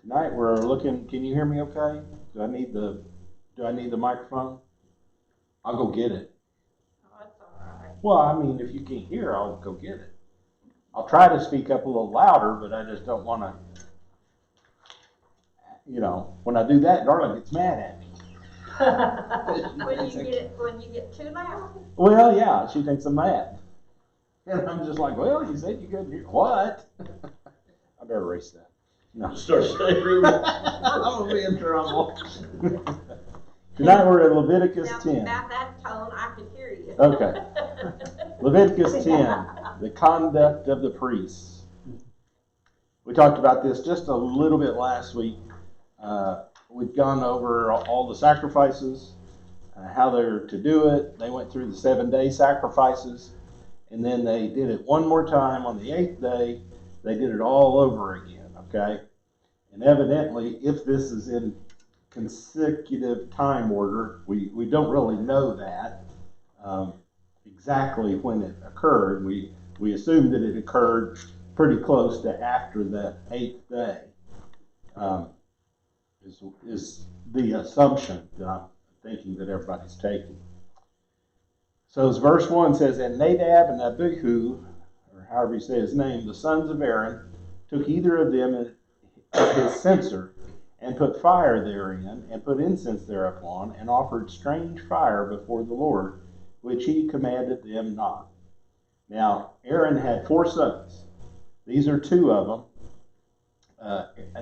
Tonight we're looking. Can you hear me? Okay. Do I need the microphone? I'll go get it. Oh, that's all right. Well, I mean, if you can't hear, I'll go get it. I'll try to speak up a little louder, but I just don't want to. When I do that, Darla gets mad at me. When you get too loud? Well, yeah, she thinks I'm mad. And I'm just like, well, you said you couldn't hear. What? I better erase that. No. Start saying rude. I'm going to be in trouble. Tonight we're at Leviticus Now, 10. about that tone, I could hear you. Okay. Leviticus 10, the conduct of the priests. We talked about this just a little bit last week. We've gone over all the sacrifices, how they're to do it. They went through the 7-day sacrifices, and then they did it one more time on the 8th day. They did it all over again, okay? And evidently, if this is in consecutive time order, we don't really know that exactly when it occurred. We assume that it occurred pretty close to after the 8th day. Is the assumption that I'm thinking that everybody's taking. So as verse 1 says, and Nadab and Abihu, or however you say his name, the sons of Aaron, took either of them of his censer, and put fire therein, and put incense thereupon, and offered strange fire before the Lord, which he commanded them not. Now Aaron had 4 sons. These are 2 of them.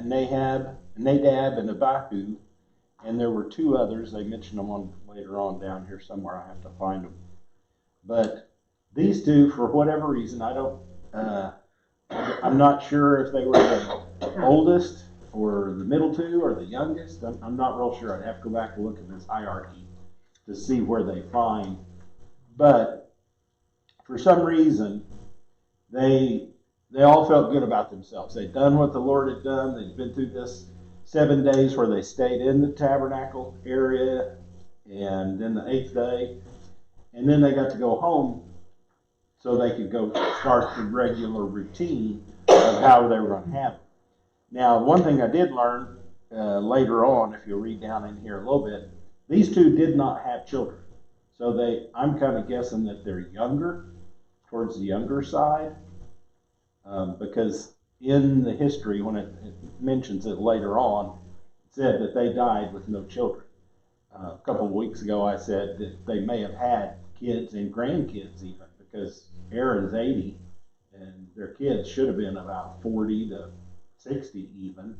Nadab and Abihu, and there were 2 others. They mention them later on down here somewhere. I have to find them. But these 2, for whatever reason, I'm not sure if they were the oldest or the middle 2 or the youngest. I'm not real sure. I'd have to go back and look at this hierarchy to see where they find. But for some reason, they all felt good about themselves. They'd done what the Lord had done. They'd been through this 7 days where they stayed in the tabernacle area, and then the 8th day. And then they got to go home so they could go start the regular routine of how they were going to have it. Now, one thing I did learn later on, if you read down in here a little bit, these 2 did not have children. So I'm kind of guessing that they're younger, towards the younger side. Because in the history, when it mentions it later on, it said that they died with no children. A couple of weeks ago, I said that they may have had kids and grandkids even, because Aaron's 80, and their kids should have been about 40 to 60 even,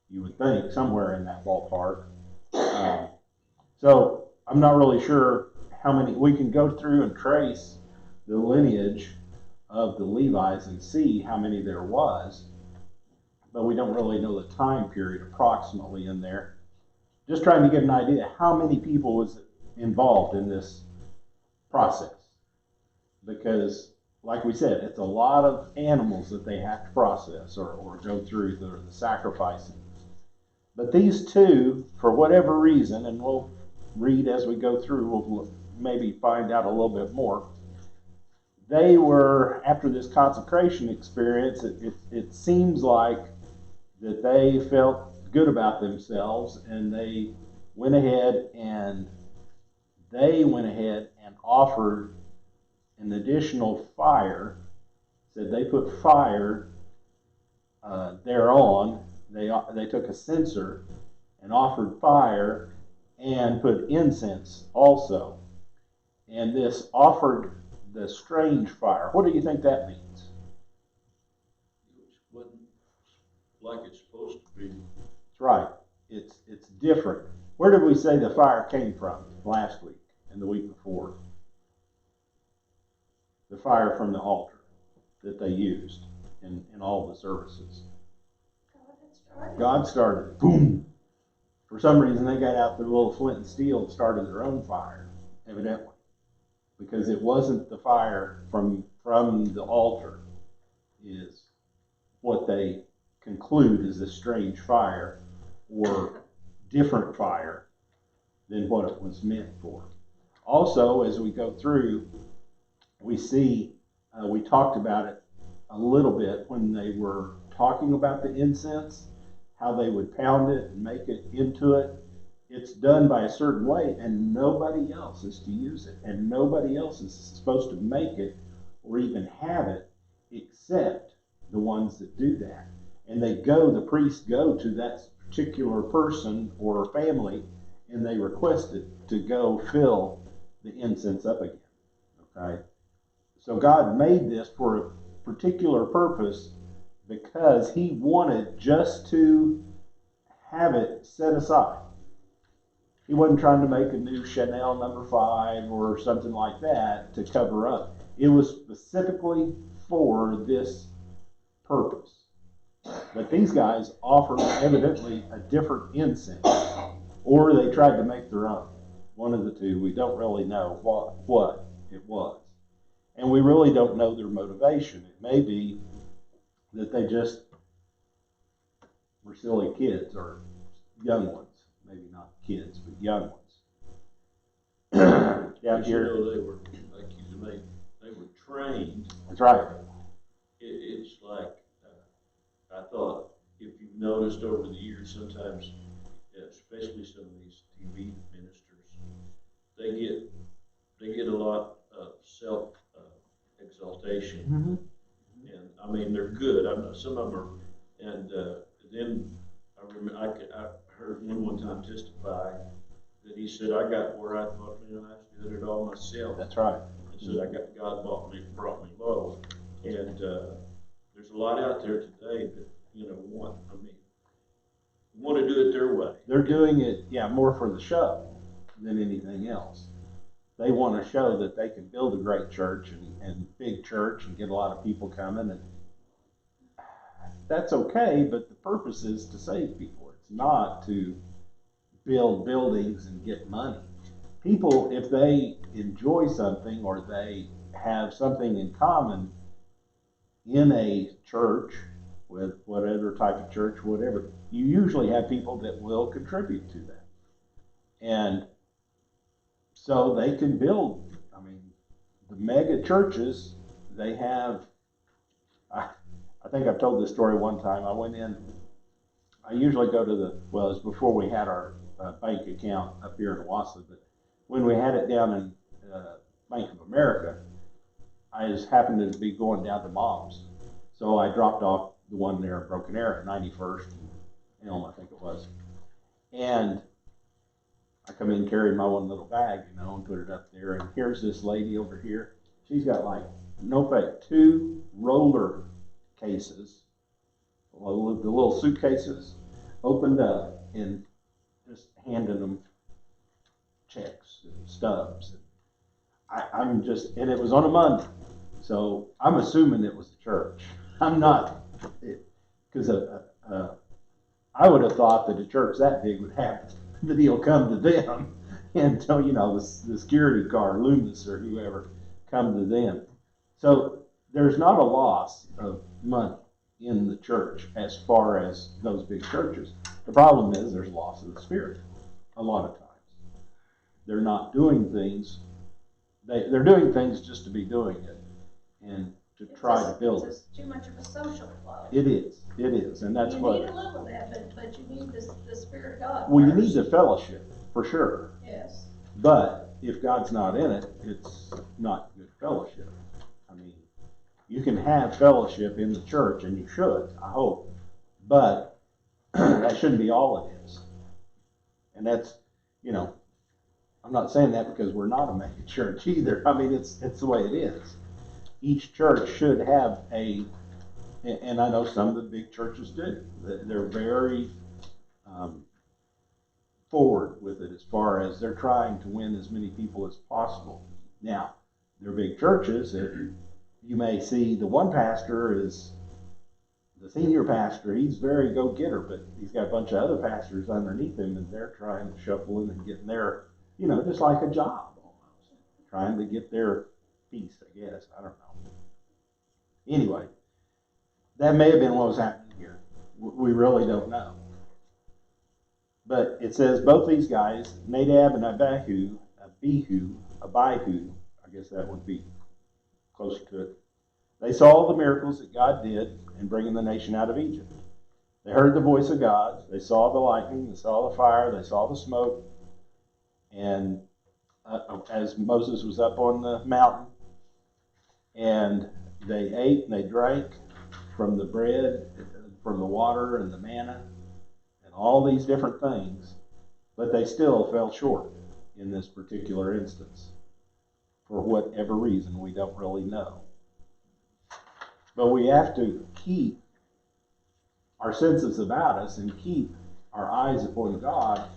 you would think, somewhere in that ballpark. So I'm not really sure how many. We can go through and trace the lineage of the Levites and see how many there was, but we don't really know the time period approximately in there. Just trying to get an idea how many people was involved in this process, because like we said, it's a lot of animals that they have to process or go through the sacrificing. But these 2, for whatever reason, and we'll read as we go through, we'll maybe find out a little bit more. They were, after this consecration experience, it seems like that they felt good about themselves, and they went ahead and offered an additional fire. Said they put fire thereon. They took a censer and offered fire and put incense also. And this offered the strange fire. What do you think that means? It wasn't like it's supposed to be. That's right. It's different. Where did we say the fire came from last week and the week before? The fire from the altar that they used in all the services. God started it. Boom. For some reason, they got out their little flint and steel and started their own fire, evidently, because it wasn't the fire from the altar is what they conclude is a strange fire or different fire than what it was meant for. Also, as we go through, we see, we talked about it a little bit when they were talking about the incense, how they would pound it and make it into it. It's done by a certain way, and nobody else is to use it, and nobody else is supposed to make it or even have it except the ones that do that. And the priests go to that particular person or family, and they request it to go fill the incense up again. Okay? So God made this for a particular purpose because he wanted just to have it set aside. He wasn't trying to make a new Chanel number 5 or something like that to cover up. It was specifically for this purpose. But these guys offered evidently a different incense, or they tried to make their own. One of the two. We don't really know what it was. And we really don't know their motivation. It may be that they just were silly kids or young ones. Maybe not kids, but young ones. Down But here. you know, they were, like you made, they were trained. That's right. It's like, I thought, if you've noticed over the years, sometimes, especially some of these TV ministers, they get a lot of self exaltation. Mm-hmm. And I mean, they're good. Some of them are, and then I remember I heard one time testify that he said, I got where I thought, man, I did it all myself. That's right. And said, God brought me low. And there's a lot out there today that, want to do it their way. They're doing it, more for the show than anything else. They want to show that they can build a great church and big church and get a lot of people coming, and that's okay, but the purpose is to save people. It's not to build buildings and get money. People, if they enjoy something or they have something in common in a church, with whatever type of church, whatever, you usually have people that will contribute to that. And so they can build, the mega churches, they have, I think I've told this story one time. I went in, I usually go to it was before we had our bank account up here in Wausau, but when we had it down in Bank of America, I just happened to be going down to Mom's. So I dropped off the one there in Broken Arrow at 91st and Elm, I think it was. And I come in carrying my one little bag, and put it up there. And here's this lady over here. She's got no fake, 2 roller cases, the little suitcases, opened up and just handing them checks and stubs. And and it was on a Monday. So I'm assuming it was the church. I'm not, because I would have thought that a church that big would have the deal come to them and tell, the security guard, Loomis or whoever, come to them. So there's not a loss of money in the church as far as those big churches. The problem is there's loss of the spirit a lot of times. They're not doing things, they're doing things just to be doing it and to try to build it. It's too much of a social club. It is, and that's what. You need a little of that, but you need the Spirit of God. Well, first. you need the fellowship, for sure. Yes. But if God's not in it, it's not good fellowship. You can have fellowship in the church, and you should, I hope. But that shouldn't be all it is. And that's, I'm not saying that because we're not a mega church either. It's the way it is. Each church should have and I know some of the big churches do. They're very forward with it as far as they're trying to win as many people as possible. Now, they're big churches. You may see the one pastor is the senior pastor. He's very go-getter, but he's got a bunch of other pastors underneath him, and they're trying to shuffle in and getting their, just like a job almost. Trying to get their piece, I guess. I don't know. Anyway, that may have been what was happening here. We really don't know. But it says both these guys, Nadab and Abihu, I guess that would be closer to it. They saw the miracles that God did in bringing the nation out of Egypt. They heard the voice of God. They saw the lightning. They saw the fire. They saw the smoke. And as Moses was up on the mountain, and they ate and they drank from the bread, from the water and the manna, and all these different things, but they still fell short in this particular instance. For whatever reason, we don't really know. But we have to keep our senses about us and keep our eyes upon God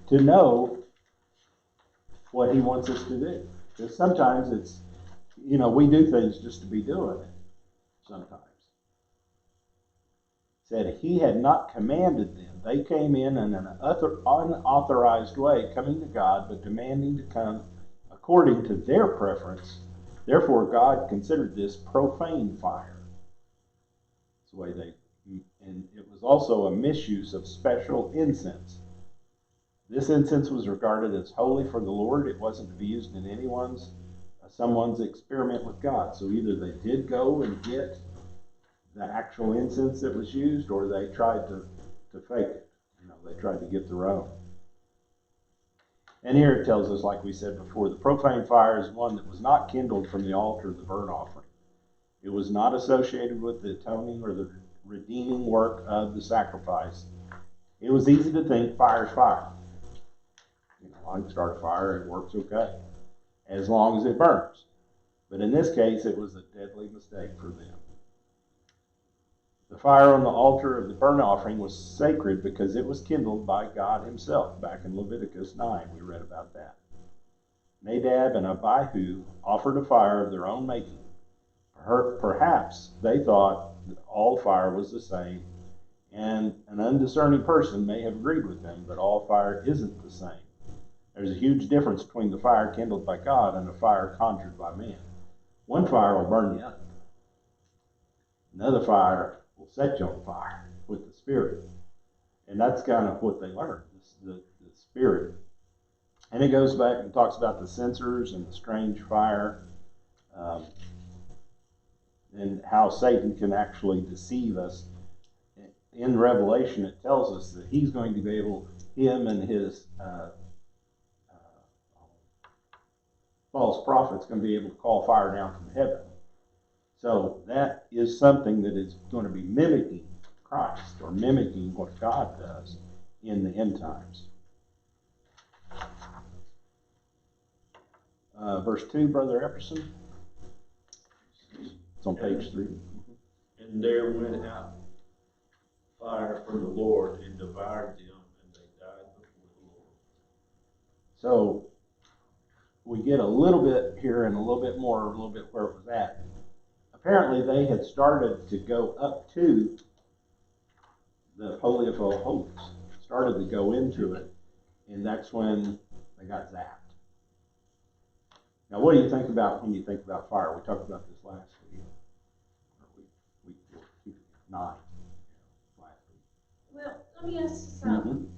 to know what He wants us to do. Because sometimes it's, we do things just to be doing it. Sometimes. Said He had not commanded them. They came in an unauthorized way, coming to God, but demanding to come according to their preference. Therefore, God considered this profane fire. That's the way and it was also a misuse of special incense. This incense was regarded as holy for the Lord. It wasn't to be used in someone's experiment with God. So either they did go and get the actual incense that was used, or they tried to fake it. They tried to get their own. And here it tells us, like we said before, the profane fire is one that was not kindled from the altar of the burnt offering. It was not associated with the atoning or the redeeming work of the sacrifice. It was easy to think fire's fire. I can start a fire, it works okay, as long as it burns. But in this case, it was a deadly mistake for them. The fire on the altar of the burnt offering was sacred because it was kindled by God Himself. Back in Leviticus 9, we read about that. Nadab and Abihu offered a fire of their own making. Perhaps they thought that all fire was the same, and an undiscerning person may have agreed with them, but all fire isn't the same. There's a huge difference between the fire kindled by God and a fire conjured by man. One fire will burn you up. Another fire will set you on fire with the Spirit. And that's kind of what they learned, the Spirit. And it goes back and talks about the censers and the strange fire, and how Satan can actually deceive us. In Revelation, it tells us that he's going to be able, him and his false prophets, going to be able to call fire down from heaven. So that is something that is going to be mimicking Christ, or mimicking what God does in the end times. Verse 2, Brother Epperson. It's on page 3. And there went out fire from the Lord and devoured them, and they died before the Lord. So we get a little bit here and a little bit more, a little bit where it was at. Apparently they had started to go up to the Holy of Holies, started to go into it, and that's when they got zapped. Now, what do you think about when you think about fire? We talked about this last week, or week 9, last week. Well, let me ask you something.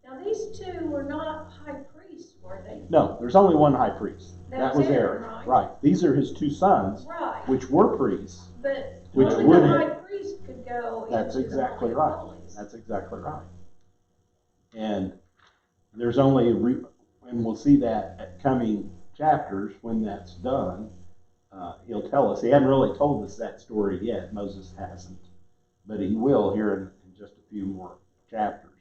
Now, these two were not high priests, were they? No, there's only one high priest. That was Aaron, Aaron. right? These are his 2 sons, right, which were priests. But which only would the have, high priest could go. That's into exactly the right. holies. That's exactly right. And there's only and we'll see that at coming chapters when that's done. He'll tell us. He hadn't really told us that story yet. Moses hasn't, but he will here in just a few more chapters.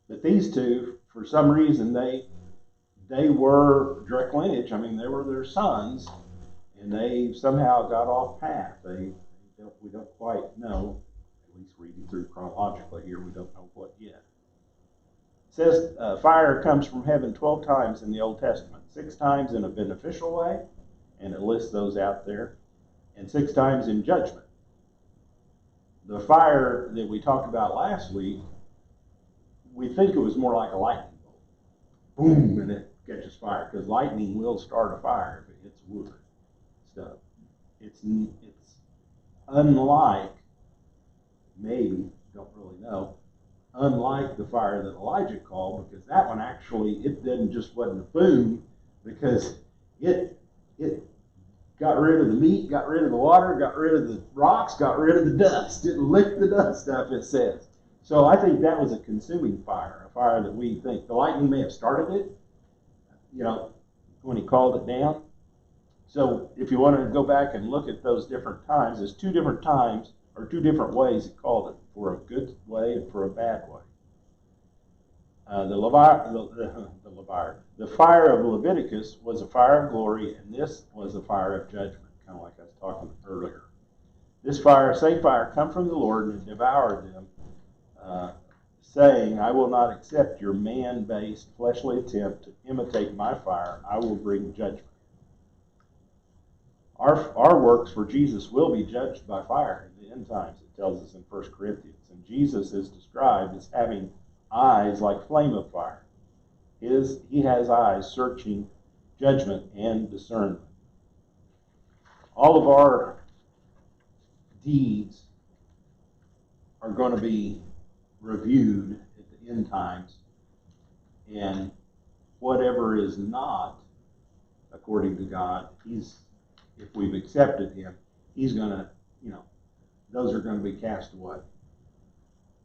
But these two, for some reason, they were direct lineage. I mean, they were their sons, and they somehow got off path. We don't quite know, at least reading through chronologically here, we don't know what yet. It says fire comes from heaven 12 times in the Old Testament, 6 times in a beneficial way, and it lists those out there, and 6 times in judgment. The fire that we talked about last week, we think it was more like a lightning bolt. Boom, and it catches fire, because lightning will start a fire if it hits wood stuff. It's unlike, maybe, don't really know, unlike the fire that Elijah called, because that one actually, it wasn't a boom, because it got rid of the meat, got rid of the water, got rid of the rocks, got rid of the dust. It licked the dust up, it says. So I think that was a consuming fire, a fire that we think the lightning may have started it, when he called it down. So if you want to go back and look at those different times, there's two different times or two different ways he called it, for a good way and for a bad way. The fire of Leviticus was a fire of glory, and this was a fire of judgment, kind of like I was talking earlier. This same fire, come from the Lord and devoured them, saying, I will not accept your man-based fleshly attempt to imitate my fire. I will bring judgment. Our works for Jesus will be judged by fire in the end times, it tells us in 1 Corinthians. And Jesus is described as having eyes like flame of fire. He has eyes searching judgment and discernment. All of our deeds are going to be reviewed at the end times, and whatever is not according to God, if we've accepted him, he's going to, those are going to be cast away.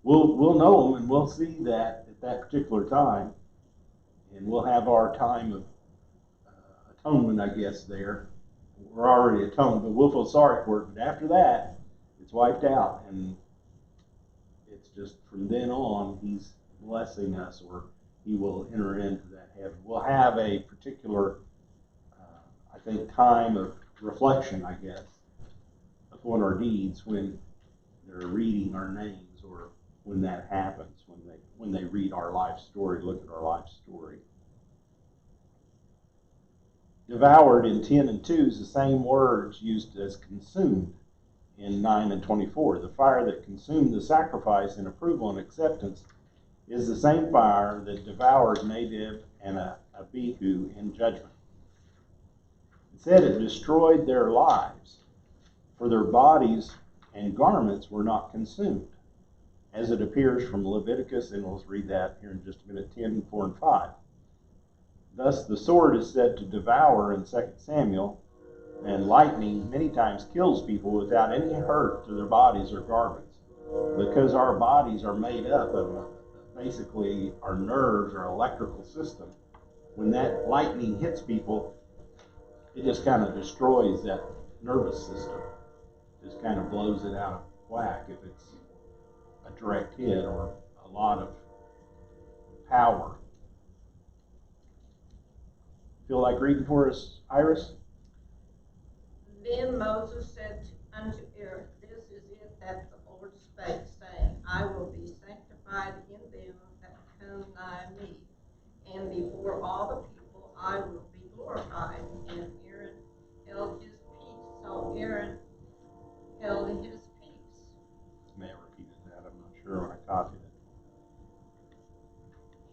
We'll know them, and we'll see that at that particular time, and we'll have our time of atonement, I guess, there. We're already atoned, but we'll feel sorry for it. But after that, it's wiped out, and it's just from then on, he's blessing us, or he will enter into that heaven. We'll have a particular, I think, time of reflection, I guess, upon our deeds when they're reading our names, or when that happens, when they read our life story, look at our life story. Devoured in 10 and 2 is the same words used as consumed in 9 and 24. The fire that consumed the sacrifice in approval and acceptance is the same fire that devoured Nadab and Abihu in judgment. It said it destroyed their lives, for their bodies and garments were not consumed, as it appears from Leviticus, and we'll read that here in just a minute, 10, 4, and 5. Thus the sword is said to devour in 2 Samuel, and lightning many times kills people without any hurt to their bodies or garments, because our bodies are made up of basically our nerves, our electrical system. When that lightning hits people, it just kind of destroys that nervous system. Just kind of blows it out of whack if it's a direct hit or a lot of power. Feel like reading for us, Iris? Then Moses said unto Aaron, This is it that the Lord spake, saying, I will be sanctified in them that come nigh me, and before all the people I will be glorified. And Aaron held his peace. So Aaron held his peace. May have repeated that, I'm not sure when I copied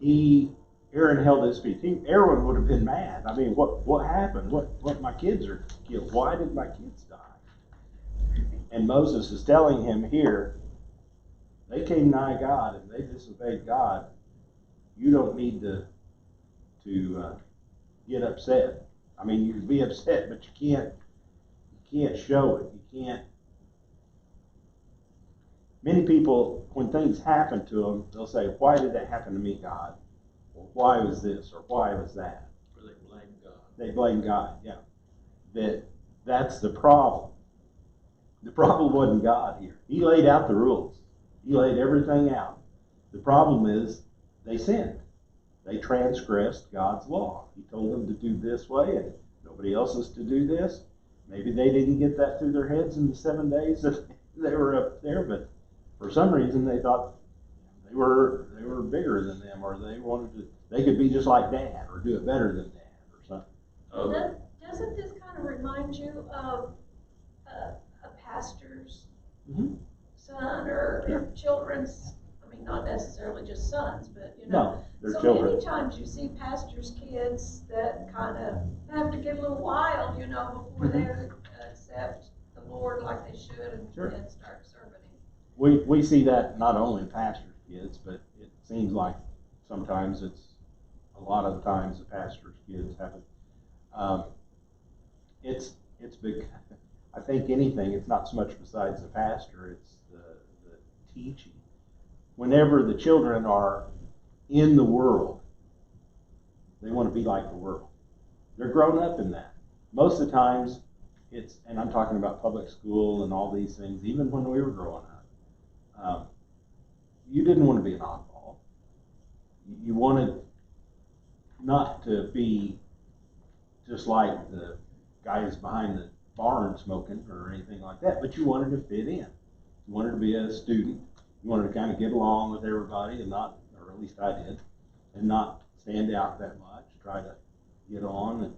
it. Aaron held his peace. Aaron would have been mad. I mean, what happened? What my kids are killed? Why did my kids die? And Moses is telling him here, they came nigh God and they disobeyed God. You don't need to get upset. I mean, you can be upset, but you can't show it. You can't. Many people, when things happen to them, they'll say, why did that happen to me, God? Or why was this? Or why was that? Or they blame God. They blame God, yeah. That's the problem. The problem wasn't God here. He laid out the rules. He laid everything out. The problem is they sinned. They transgressed God's law. He told them to do this way, and nobody else is to do this. Maybe they didn't get that through their heads in the 7 days that they were up there, but for some reason they thought they were bigger than them, or they could be just like Dad, or do it better than Dad, or something. Doesn't this kind of remind you of a pastor's son or children's? I mean, not necessarily just sons, but No, they're so children. many times you see pastors' kids that kind of have to get a little wild, before they accept the Lord like they should and start serving Him. We see that not only in pastors' kids, but it seems like sometimes a lot of the times the pastors' kids have it. it's big. I think anything, it's not so much besides the pastor, it's the teaching. Whenever the children are in the world, they want to be like the world. They're grown up in that. Most of the times, and I'm talking about public school and all these things, even when we were growing up, you didn't want to be an oddball. You wanted not to be just like the guys behind the barn smoking or anything like that, but you wanted to fit in. You wanted to be a student. You wanted to kind of get along with everybody and not, or at least I did, and not stand out that much, try to get on, and,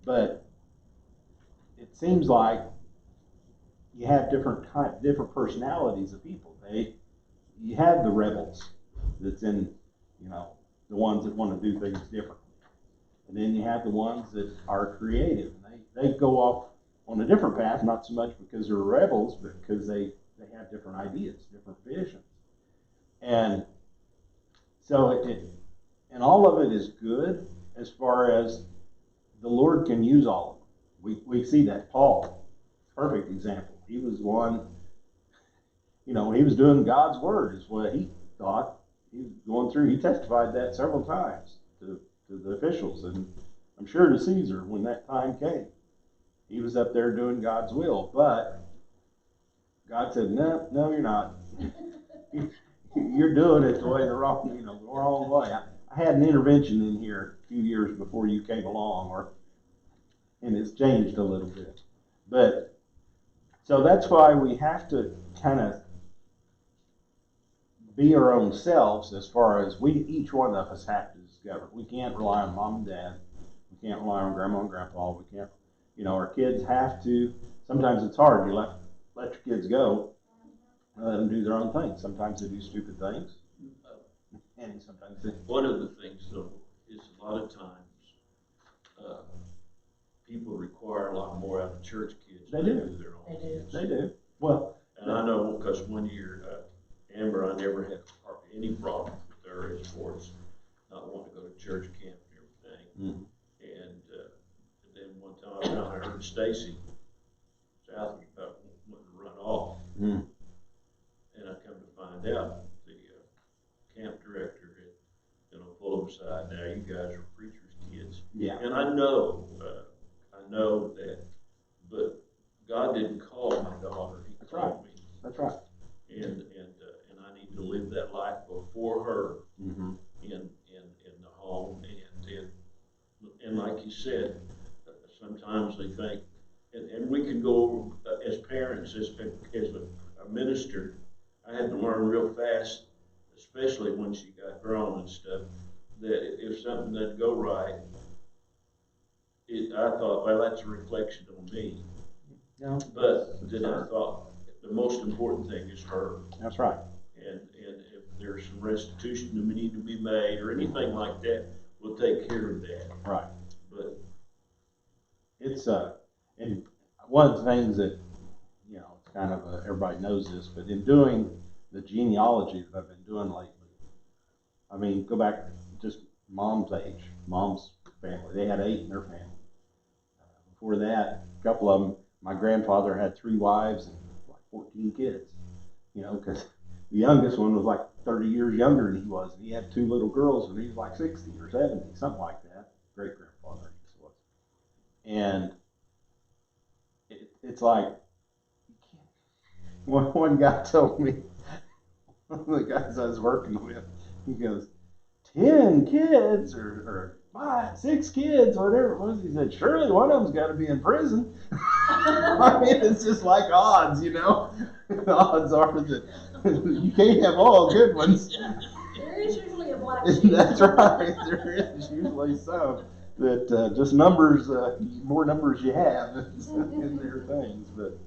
but it seems like you have different personalities of people. You have the rebels that's in, the ones that want to do things differently. And then you have the ones that are creative. And they go off on a different path, not so much because they're rebels, but because they have different ideas, different visions. And so and all of it is good as far as the Lord can use all of them. We see that Paul, perfect example. He was one, he was doing God's word is what he thought. He was going through, he testified that several times to the officials, and I'm sure to Caesar when that time came. He was up there doing God's will, but God said, no, you're not. You're doing it the wrong way. I had an intervention in here a few years before you came along, and it's changed a little bit. But so that's why we have to kind of be our own selves as far as each one of us have to discover. We can't rely on mom and dad. We can't rely on grandma and grandpa. We can't, our kids have to, sometimes it's hard. You let your kids go, let them do their own thing. Sometimes they do stupid things. And sometimes one of the things, though, is a lot of times people require a lot more out of church kids. They do. Their own They do. Well, and I know because one year, Amber, I never had any problem with her as far as not wanting to go to church camp and everything. Mm-hmm. And then one time I heard Stacy South was about wanting to run off. Mm-hmm. And I come to find out the camp director had, pulled him aside. Now you guys are preachers' kids. Yeah. And I know that, but God didn't call my daughter. He called me. That's right. And I need to live that life before her mm-hmm. in the home. And like you said, sometimes they think, and we can go as parents, as a minister. I had to learn real fast, especially when she got grown and stuff, that if something doesn't go right, I thought, well, that's a reflection on me. No, but then I thought the most important thing is her. That's right. And if there's some restitution that need to be made or anything like that, we'll take care of that. Right. But it's and one of the things that it's kind of everybody knows this, but in doing the genealogy that I've been doing lately, I mean, go back just mom's age, mom's family. They had 8 in their family. Before that, a couple of them, my grandfather had 3 wives and like 14 kids. Because the youngest one was like 30 years younger than he was, and he had 2 little girls, and he was like 60 or 70, something like that. Great grandfather, I guess it was. And it's like, one guy told me, one of the guys I was working with, he goes, 10 kids or 5, 6 kids, whatever it was. He said, surely one of them's got to be in prison. I mean, it's just like odds, The odds are that you can't have all good ones. There is usually a black sheep. That's right. There is usually some. That just numbers, more numbers you have in their things. But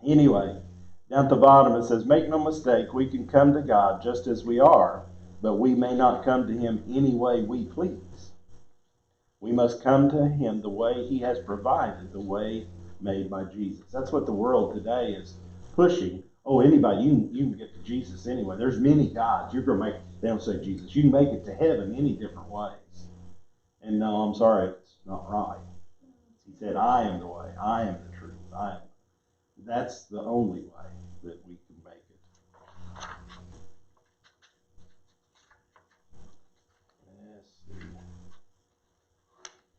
anyway, down at the bottom it says, make no mistake, we can come to God just as we are, but we may not come to him any way we please. We must come to him the way he has provided, the way made by Jesus. That's what the world today is pushing. Oh, anybody, you can get to Jesus anyway. There's many gods. You're going to they don't say Jesus. You can make it to heaven any different ways. And no, I'm sorry, it's not right. He said, I am the way, I am the truth, that's the only way that we can make it. Let's see.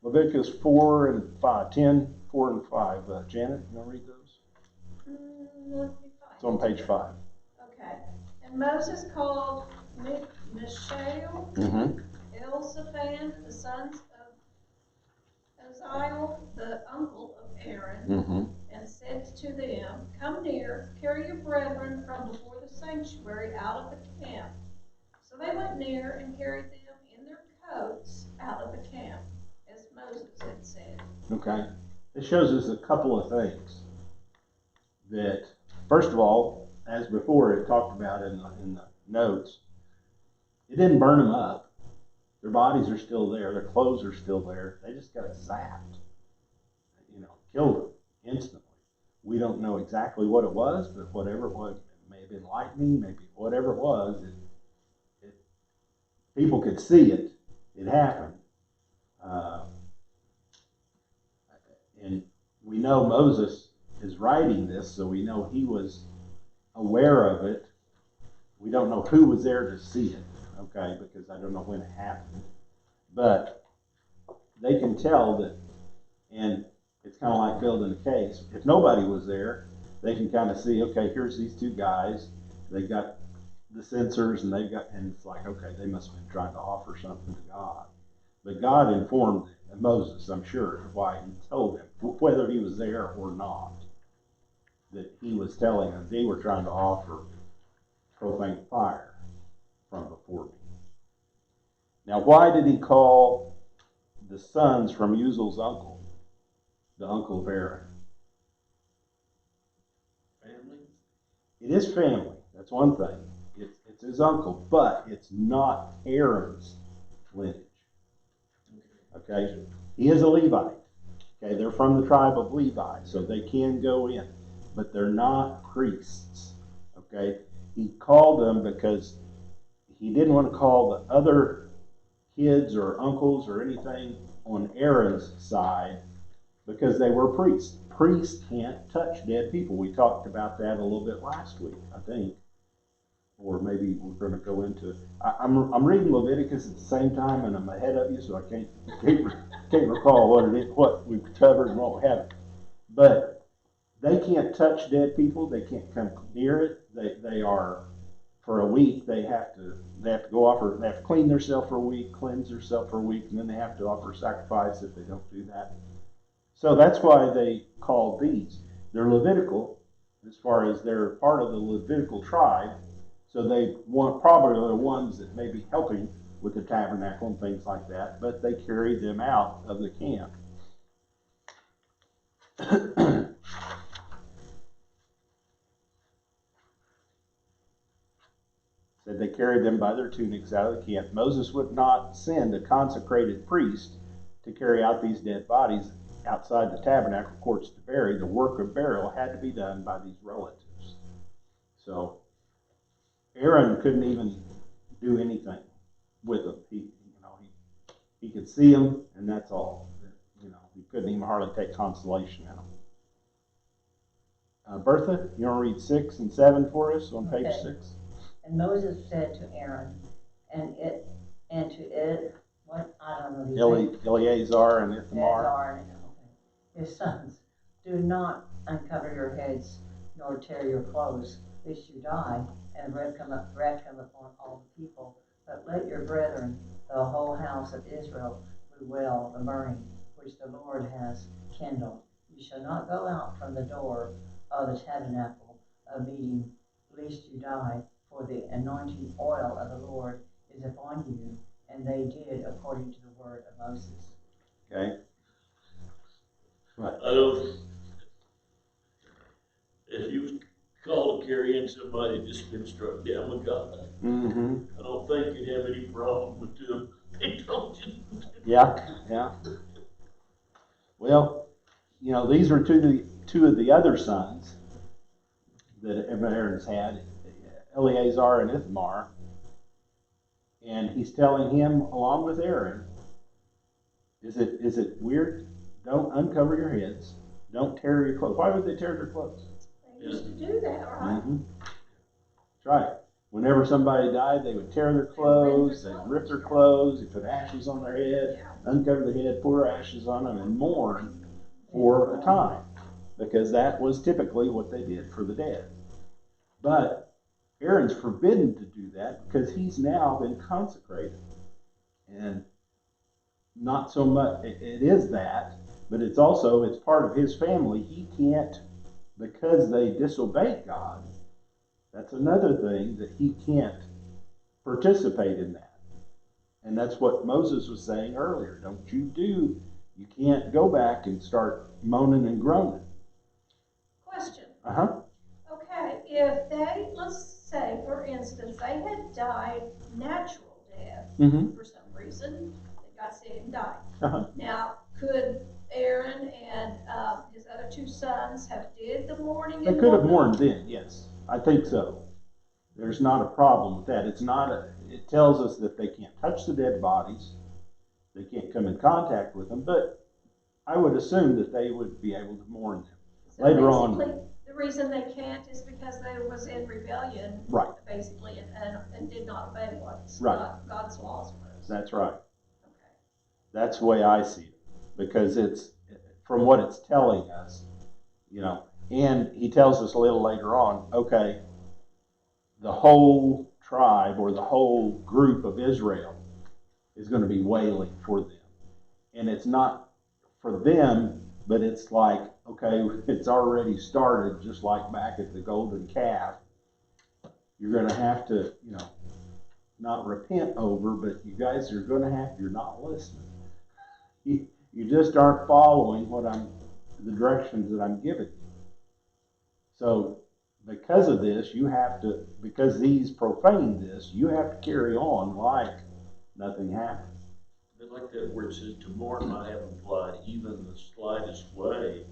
Leviticus 4 and 5, 10, 4 and 5. Janet, you want to read those? Let me find It's on page 5. Okay. And Moses called Mishael, Elzaphan, the sons of Uzziel, the uncle of Aaron, and said to them, come near, carry your brethren from before the sanctuary out of the camp. So they went near and carried them in their coats out of the camp, as Moses had said. Okay. This shows us a couple of things. That, first of all, as before it talked about in the notes, it didn't burn them up. Their bodies are still there. Their clothes are still there. They just got zapped. Killed them instantly. We don't know exactly what it was, but whatever it was, it may have been lightning, maybe whatever it was, people could see it. It happened. And we know Moses is writing this, so we know he was aware of it. We don't know who was there to see it, okay, because I don't know when it happened. But they can tell that, and it's kind of like building a case. If nobody was there, they can kind of see, okay, here's these two guys. They got the sensors, and it's like, okay, they must have been trying to offer something to God. But God informed Moses, I'm sure, why he told him, whether he was there or not, that he was telling them they were trying to offer profane fire from before me. Now, why did he call the sons from Uziel's uncle, the uncle of Aaron? Family? It is family. That's one thing. It's his uncle, but it's not Aaron's lineage. Okay? He is a Levite. Okay? They're from the tribe of Levi, so they can go in, but they're not priests. Okay? He called them because he didn't want to call the other kids or uncles or anything on Aaron's side because they were priests. Priests can't touch dead people. We talked about that a little bit last week, I think. Or maybe we're going to go into. I'm reading Leviticus at the same time, and I'm ahead of you, so I can't recall what we've covered and what we haven't. But they can't touch dead people. They can't come near it. They are, for a week. They have to go offer. They have to clean themselves for a week, cleanse themselves for a week, and then they have to offer sacrifice if they don't do that. So that's why they call these. They're Levitical, as far as they're part of the Levitical tribe. So they probably are the ones that may be helping with the tabernacle and things like that, but they carried them out of the camp. Said they carried them by their tunics out of the camp. Moses would not send a consecrated priest to carry out these dead bodies outside the tabernacle courts to bury. The work of burial had to be done by these relatives. So Aaron couldn't even do anything with them. He could see them, and that's all. He couldn't even hardly take consolation in them. Bertha, you want to read 6 and 7 for us on page 6? And Moses said to Aaron, what I don't know these names. Eleazar and Ithamar. His sons, do not uncover your heads, nor tear your clothes, lest you die, and wrath come upon all the people. But let your brethren, the whole house of Israel, bewail the burning which the Lord has kindled. You shall not go out from the door of the tabernacle of meeting, lest you die, for the anointing oil of the Lord is upon you. And they did according to the word of Moses. Okay. Right. I don't. If you call to carry in somebody that's been struck down with God, I don't think you'd have any problem with them. They told you. Yeah. Well, these are two of the other sons that Aaron's had, Eleazar and Ithamar. And he's telling him, along with Aaron, is it weird don't uncover your heads, don't tear your clothes. Why would they tear their clothes? They used to do that, right? Mm-hmm. That's right. Whenever somebody died, they would tear their clothes, they'd rip their clothes, they put ashes on their head, Yeah. uncover the head, pour ashes on them, and mourn for a time. Because that was typically what they did for the dead. But Aaron's forbidden to do that because he's now been consecrated. And not so much, it is that, but it's also, it's part of his family. He can't, because they disobeyed God, that's another thing that he can't participate in that. And that's what Moses was saying earlier. You can't go back and start moaning and groaning. Question. Uh-huh. Okay, if they, let's say, for instance, they had died natural death Mm-hmm. for some reason, they got sick and died. Uh-huh. Now, could Aaron and his other two sons have did the mourning? They could have mourned then, yes. I think so. There's not a problem with that. It tells us that they can't touch the dead bodies. They can't come in contact with them, but I would assume that they would be able to mourn them. So Later basically, on. the reason they can't is because they was in rebellion, Right. basically, and did not obey what Right. God's laws was. That's right. Okay. That's the way I see it. Because it's, from what it's telling us, and he tells us a little later on, okay, the whole tribe or the whole group of Israel is going to be wailing for them. And it's not for them, but it's like, okay, it's already started, just like back at the golden calf. You're going to have to, not repent over, but you guys are going to have, you're not listening. You just aren't following the directions that I'm giving you. So because of this, because these profane this, you have to carry on like nothing happened. I like that where it says to mourn might have implied even the slightest way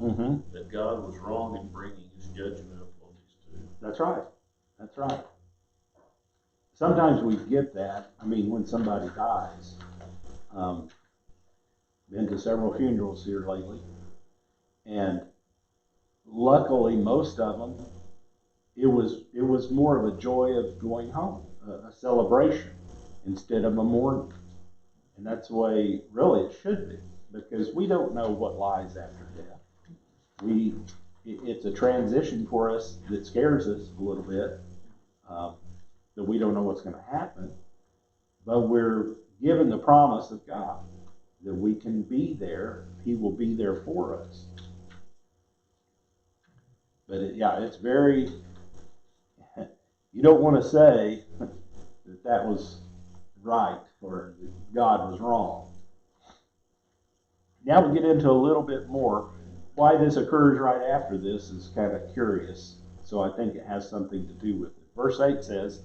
that God was wrong in bringing his judgment upon these two. That's right. That's right. Sometimes we get that. I mean, when somebody dies, been to several funerals here lately, and luckily most of them, it was more of a joy of going home, a celebration instead of a mourning. And that's the way really it should be, because we don't know what lies after death. It's a transition for us that scares us a little bit, that we don't know what's going to happen, but we're given the promise of God that we can be there. He will be there for us. But it's very, you don't want to say that was right or that God was wrong. Now we get into a little bit more. Why this occurs right after this is kind of curious, so I think it has something to do with it. Verse 8 says,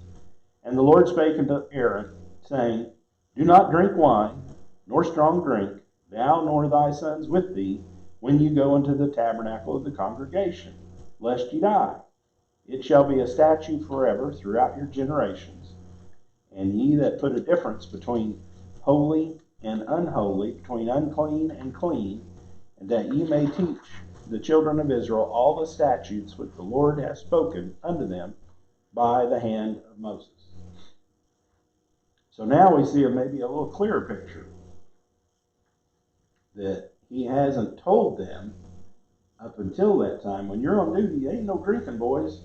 "And the Lord spake unto Aaron, saying, Do not drink wine, nor strong drink, thou nor thy sons with thee, when you go into the tabernacle of the congregation, lest ye die. It shall be a statute forever throughout your generations. And ye that put a difference between holy and unholy, between unclean and clean, and that ye may teach the children of Israel all the statutes which the Lord hath spoken unto them by the hand of Moses." So now we see maybe a little clearer picture that he hasn't told them up until that time. When you're on duty, ain't no drinking, boys.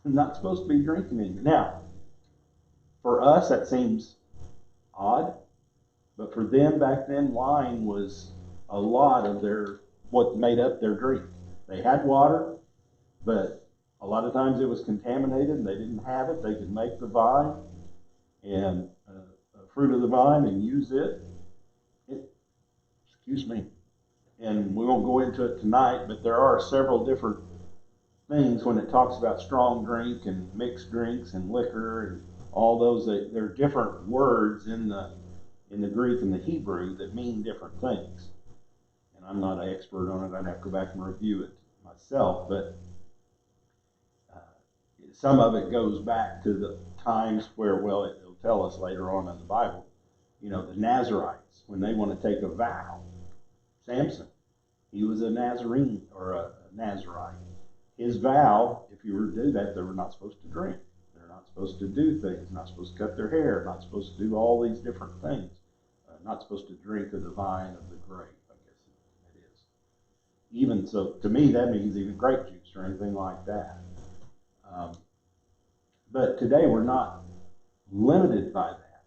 You're not supposed to be drinking anymore. Now, for us, that seems odd, but for them back then, wine was a lot of what made up their drink. They had water, but a lot of times it was contaminated and they didn't have it. They could make the vine and fruit of the vine and use it. Excuse me. And we won't go into it tonight, but there are several different things when it talks about strong drink and mixed drinks and liquor and all those. There are different words in the Greek and the Hebrew that mean different things. And I'm not an expert on it. I'd have to go back and review it myself, but some of it goes back to the times where, well, it'll tell us later on in the Bible, the Nazarites, when they want to take a vow. Samson, He was a Nazarene or a Nazarite. His vow, if you were to do that, they were not supposed to drink. They're not supposed to do things, not supposed to cut their hair, not supposed to do all these different things. Not supposed to drink of the vine of the grape, I guess it is. Even so, to me, that means even grape juice or anything like that. But today we're not limited by that.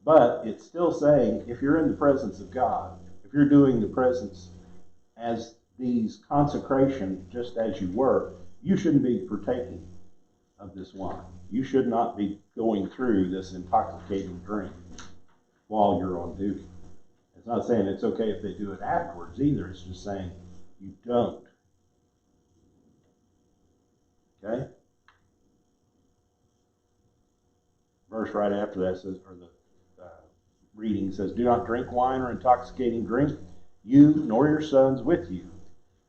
But it's still saying, if you're in the presence of God, if you're doing the presence as these consecration, just as you were, you shouldn't be partaking of this wine. You should not be going through this intoxicating drink while you're on duty. It's not saying it's okay if they do it afterwards either. It's just saying you don't. Okay? Verse right after that says, or the reading says, do not drink wine or intoxicating drink, you nor your sons with you,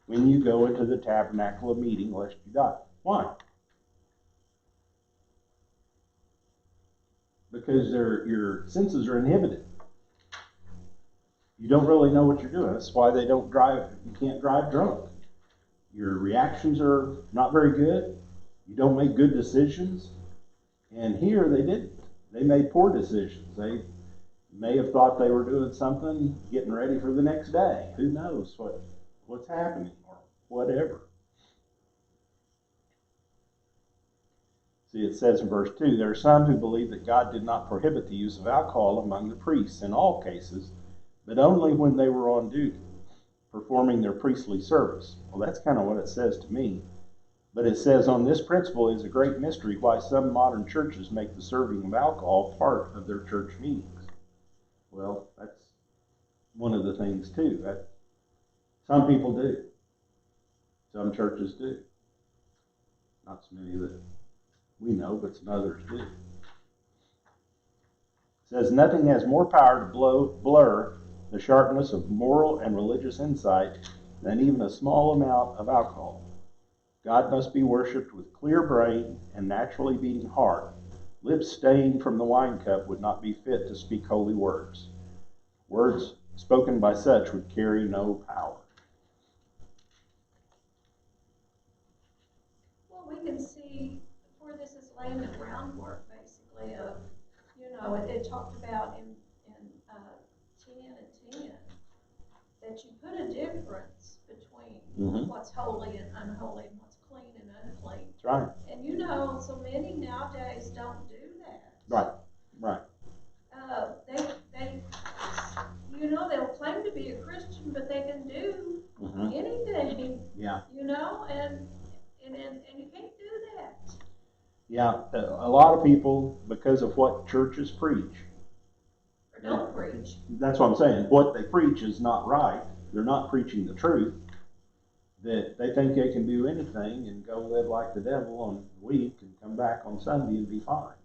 when you go into the tabernacle of meeting, lest you die. Why? Because your senses are inhibited. You don't really know what you're doing. That's why they don't drive. You can't drive drunk. Your reactions are not very good. You don't make good decisions. And here they didn't. They made poor decisions. They may have thought they were doing something, getting ready for the next day. Who knows what's happening or whatever. See, it says in verse 2, there are some who believe that God did not prohibit the use of alcohol among the priests in all cases, but only when they were on duty, performing their priestly service. Well, that's kind of what it says to me. But it says, on this principle is a great mystery why some modern churches make the serving of alcohol part of their church meetings. Well, that's one of the things, too. That some people do. Some churches do. Not so many that we know, but some others do. It says, nothing has more power to blur the sharpness of moral and religious insight than even a small amount of alcohol. God must be worshipped with clear brain and naturally beating heart. Lips stained from the wine cup would not be fit to speak holy words. Words spoken by such would carry no power. Well, we can see where this is laying the groundwork, basically, of, it talked about in 10 and 10, that you put a difference between what's holy and unholy and what's clean and unclean. That's right. And so many nowadays don't do that. Right. They'll claim to be a Christian, but they can do anything. Yeah. And you can't do that. Yeah, a lot of people, because of what churches preach. Or don't preach. That's what I'm saying. What they preach is not right. They're not preaching the truth. That they think they can do anything and go live like the devil on the week and come back on Sunday and be fine.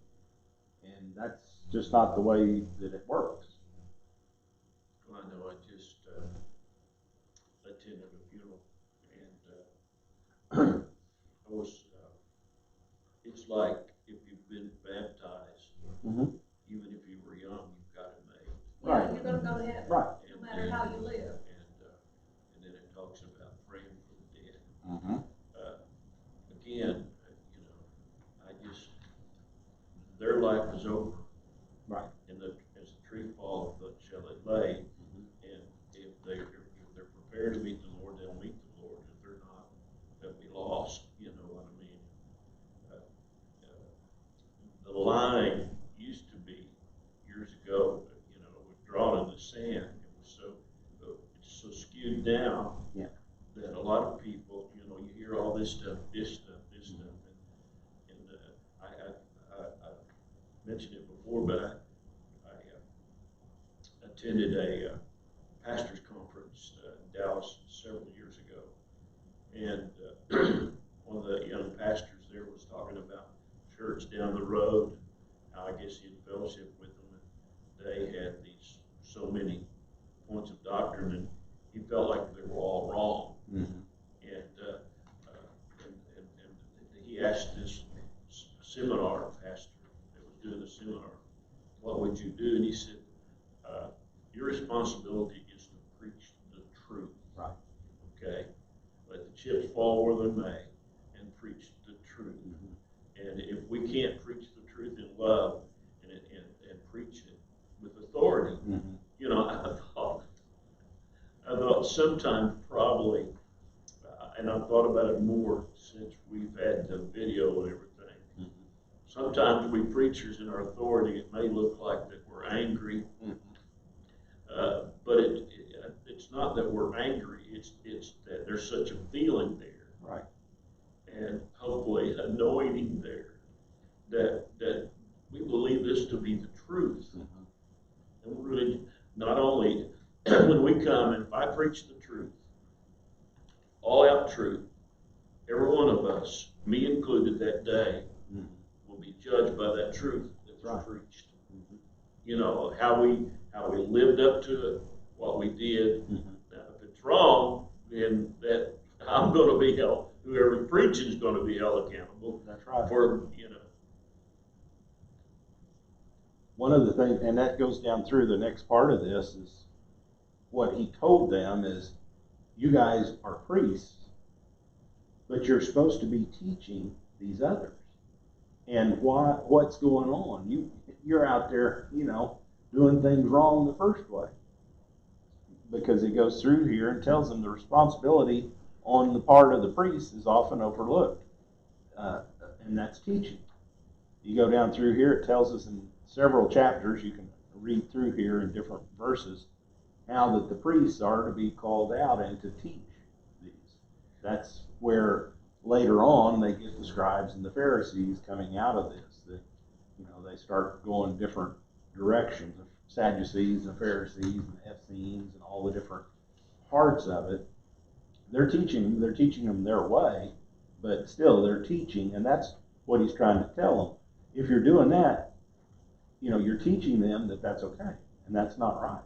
And that's just not the way that it works. Well, I know I just attended a funeral, and I was, it's like if you've been baptized, even if you were young, you've got it made. Yeah, you're going to go to heaven, right. No matter how you live. And then it talks about praying for the dead. Again, their life is over. Right. And as the tree falleth, shall it lay. And if they're prepared to meet the Lord, they'll meet the Lord. If they're not, they'll be lost. You know what I mean? The line used to be years ago, drawn in the sand. It's so skewed down that a lot of people, you hear all this stuff, and I mentioned it before, but I attended a pastor's conference in Dallas several years ago, and one of the young pastors there was talking about church down the road. I guess he had fellowship with them, and they had so many points of doctrine, and he felt like they were all wrong. And he asked this seminar pastor that was doing the seminar, what would you do? And he said, your responsibility is to preach the truth. Right. chips fall where they may, and preach the truth. And if we can't preach the truth in love and preach it with authority, you know, I thought sometimes probably, and I've thought about it more since we've had the video and everything. Sometimes we preachers in our authority, it may look like that we're angry, but it's not that we're angry. It's that there's such a feeling there, Right. and hopefully anointing there that we believe this to be the truth. And we're really not only when we come, and if I preach the truth, all out truth, every one of us, me included, that day will be judged by that truth that was preached. You know, how we lived up to it, what we did. Now, if it's wrong, then that I'm going to be held. Whoever preaches is going to be held accountable. That's right. For, you know. One of the things, and that goes down through the next part of this, is what he told them is, you guys are priests, but you're supposed to be teaching these others. And what's going on? You're out there, you know, doing things wrong the first way. Because it goes through here and tells them the responsibility on the part of the priest is often overlooked. And that's teaching. You go down through here, it tells us in several chapters, you can read through here in different verses, how that the priests are to be called out and to teach these. That's where later on they get the scribes and the Pharisees coming out of this. That, you know, they start going different directions. The Sadducees and the Pharisees and the Essenes and all the different parts of it. They're teaching them their way, but still they're teaching, and that's what he's trying to tell them. If you're doing that, you know, you're teaching them that that's okay, and that's not right.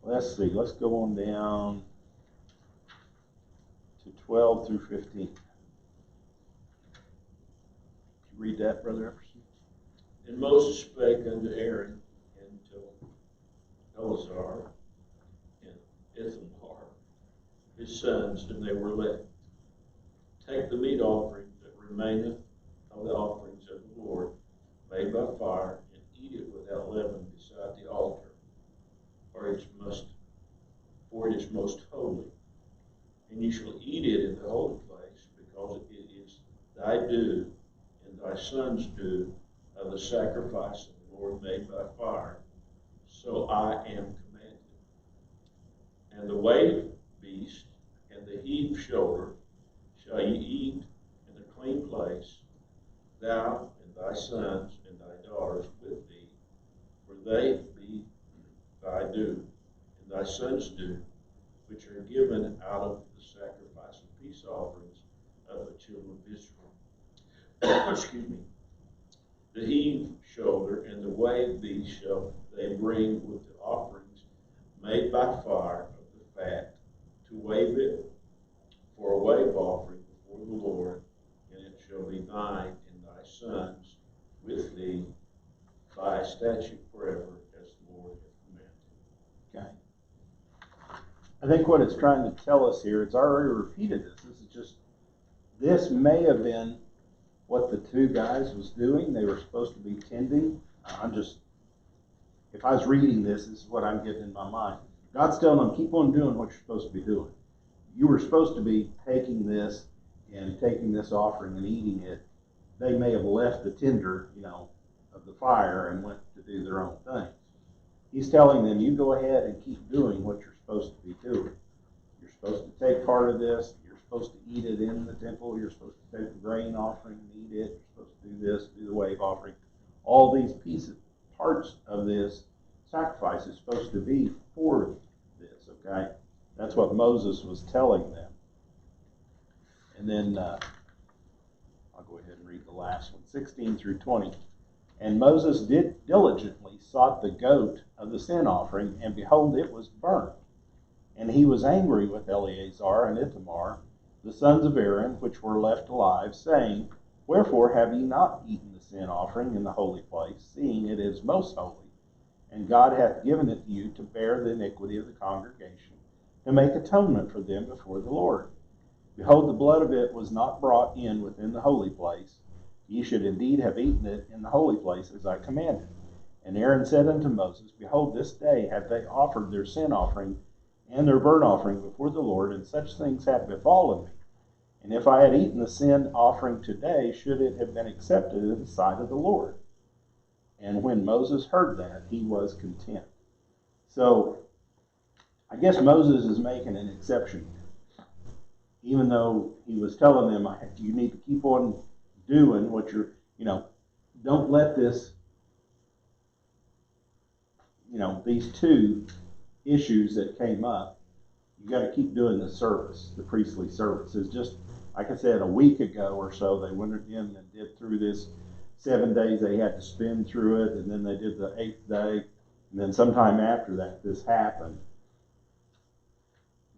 Let's see, let's go on down to 12 through 15. Can you read that, Brother Epperson? And Moses spake unto Aaron and to Eleazar and Ithamar, his sons, and they were led. Take the meat offering that remaineth of the offerings of the Lord, made by fire, and eat it without leaven beside the altar, for it is most holy. And you shall eat it in the holy place, because it is thy due and thy son's due of the sacrifice of the Lord made by fire. So I am commanded. And the wave beast and the heave shoulder shall ye eat in a clean place, thou and thy sons and thy daughters with thee, for they be thy due, and thy sons' due, which are given out of the sacrifice of peace offerings of the children of Israel. Excuse me. The heave shoulder and the wave beast shall they bring with the offerings made by fire of the fat, to wave it for a wave offering before the Lord, and it shall be thine and thy sons with thee by a statute forever, as the Lord hath commanded. Okay. I think what it's trying to tell us here, it's already repeated this. This may have been what the two guys was doing. They were supposed to be tending. If I was reading this is what I'm getting in my mind. God's telling them, keep on doing what you're supposed to be doing. You were supposed to be taking this and taking this offering and eating it. They may have left the tinder, you know, of the fire and went to do their own things. He's telling them, you go ahead and keep doing what you're supposed to be doing. You're supposed to take part of this. You're supposed to eat it in the temple. You're supposed to take the grain offering and eat it. You're supposed to do this, do the wave offering. All these parts of this sacrifice is supposed to be for this, okay? That's what Moses was telling them. And then I'll go ahead and read the last one, 16 through 20. And Moses did diligently sought the goat of the sin offering, and behold, it was burnt. And he was angry with Eleazar and Ithamar, the sons of Aaron, which were left alive, saying, Wherefore have ye not eaten the sin offering in the holy place, seeing it is most holy, and God hath given it to you to bear the iniquity of the congregation, to make atonement for them before the Lord. Behold, the blood of it was not brought in within the holy place. Ye should indeed have eaten it in the holy place, as I commanded. And Aaron said unto Moses, Behold, this day have they offered their sin offering and their burnt offering before the Lord, and such things have befallen me. And if I had eaten the sin offering today, should it have been accepted in the sight of the Lord? And when Moses heard that, he was content. So, I guess Moses is making an exception here. Even though he was telling them, you need to keep on doing what you're, don't let this, these two issues that came up, you got to keep doing the service, the priestly service. It's just, like I said, a week ago or so, they went in and did through this 7 days they had to spend through it, and then they did the 8th day, and then sometime after that, this happened.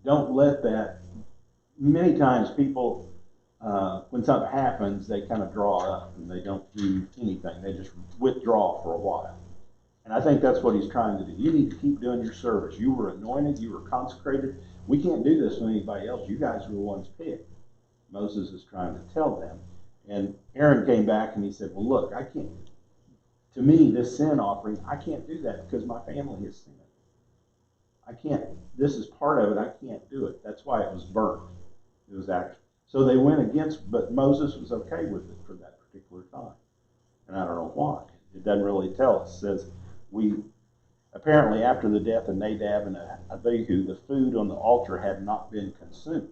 Don't let that, many times people, when something happens, they kind of draw up and they don't do anything. They just withdraw for a while. And I think that's what he's trying to do. You need to keep doing your service. You were anointed. You were consecrated. We can't do this with anybody else. You guys were the ones picked. Moses is trying to tell them. And Aaron came back and he said, well, look, I can't. To me, this sin offering, I can't do that because my family has sinned. I can't. This is part of it. I can't do it. That's why it was burnt. It was actually. So they went against, but Moses was okay with it for that particular time. And I don't know why. It doesn't really tell us. It says, apparently after the death of Nadab and Abihu, the food on the altar had not been consumed.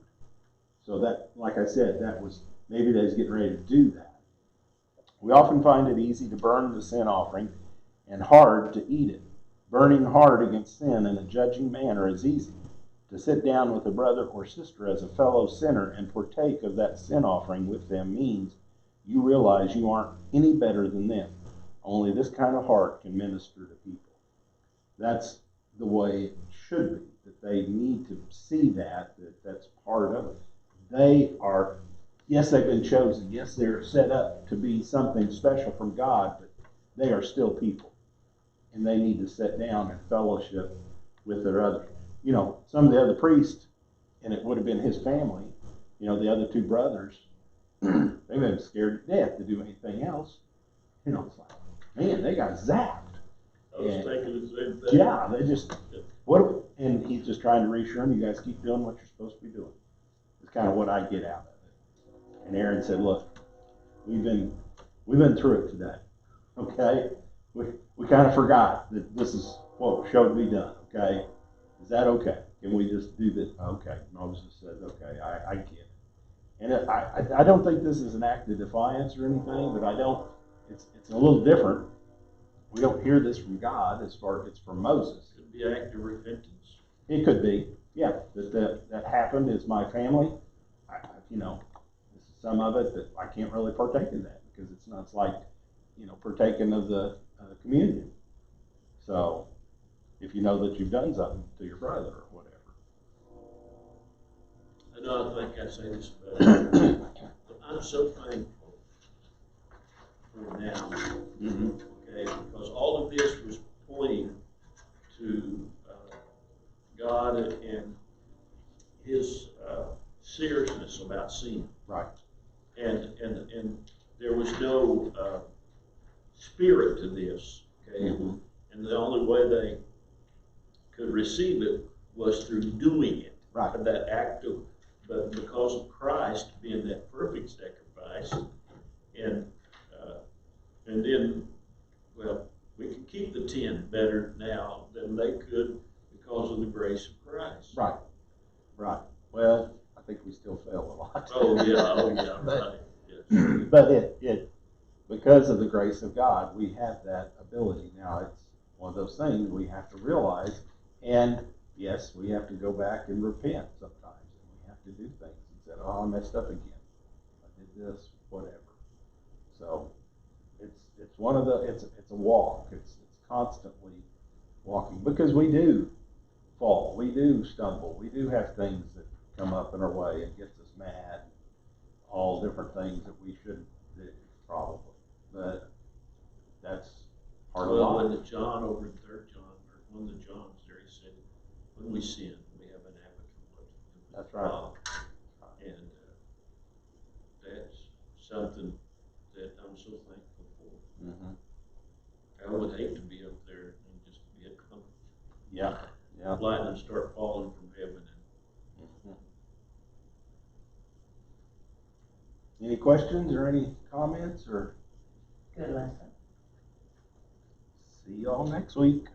So that, like I said, that was, maybe they was getting ready to do that. We often find it easy to burn the sin offering and hard to eat it. Burning hard against sin in a judging manner is easy. To sit down with a brother or sister as a fellow sinner and partake of that sin offering with them means you realize you aren't any better than them. Only this kind of heart can minister to people. That's the way it should be, that they need to see that's part of it. They are, yes, they've been chosen. Yes, they're set up to be something special from God, but they are still people. And they need to sit down and fellowship with their other. Some of the other priests, and it would have been his family, the other two brothers, they've been scared to death to do anything else. It's like, man, they got zapped. I was thinking the same thing. Yeah, they just, and he's just trying to reassure them, you guys keep doing what you're supposed to be doing. It's kind of what I get out of it. And Aaron said, look, we've been through it today. Okay? We kind of forgot that this is what showed to be done. Okay? Is that okay? Can we just do this? Okay. Moses said, okay, I get it. And I don't think this is an act of defiance or anything, but it's a little different. We don't hear this from God as far as it's from Moses. Could be an act of repentance. It could be, yeah. That happened. It's my family. This is some of it that I can't really partake in that because it's not like, partaking of the communion. So, if you know that you've done something to your brother or whatever. I know I think I say this about but I'm so thankful for now. Mm-hmm. Okay, because all of this was pointing to God and His seriousness about sin. Right. And there was no spirit to this. Okay, Mm-hmm. and the only way they could receive it was through doing it. Right. That act of, but because of Christ being that perfect sacrifice, and then, well, we can keep the 10 better now than they could because of the grace of Christ. Right. Right. Well, I think we still fail a lot. Oh yeah, right. Yes. But it because of the grace of God, we have that ability. Now, it's one of those things we have to realize, and yes, we have to go back and repent sometimes, and we have to do things and say, oh, I messed up again. I did this, whatever. So it's one of the it's a walk. It's constantly walking because we do fall, we do stumble, we do have things that come up in our way and gets us mad, all different things that we shouldn't do probably. but that's part of Well, when life. the John over in Third John, or one of the Johns there, he said, when we sin, we have an advocate with That's right. God. And that's something that I'm so thankful for. Mm-hmm. I would hate to be up there and just be a Yeah, yeah. lightning start falling from heaven. Mhm. Any questions or any comments, or Good lesson. see y'all next week?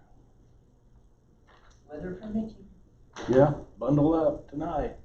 Weather permitting. Yeah, bundle up tonight.